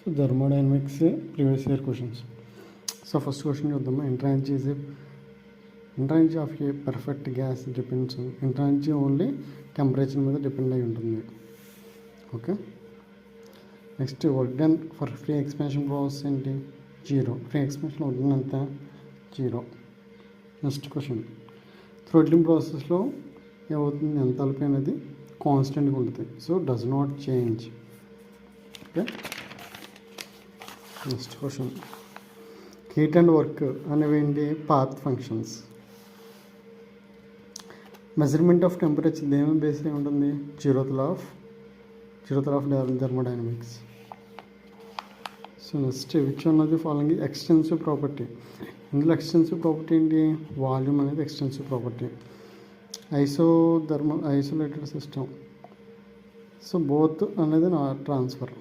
So thermodynamics previous year questions. So first question చూద్దాము. Entropy of a perfect gas depends entropy only temperature మీద depend అయి ఉంటుంది. Okay, next work done for free expansion process ఏంటి? 0. Free expansion work done ఎంత? 0. Next question, throttling ప్రాసెస్లో ఏమవుతుంది? Enthalpy అనేది కాన్స్టెంట్గా ఉంటుంది. So does not change. Okay, next question, heat and work అనేవి ఏంటి? Path functions. Measurement of temperature దేని బేస్ అయి ఉంటుంది? Zeroth law of thermodynamics. So next, which one of the following extensive property? ఇందులో ఎక్స్టెన్సివ్ ప్రాపర్టీ ఏంటి? Volume అనేది extensive property. Isolated system. So both అనేది transfer.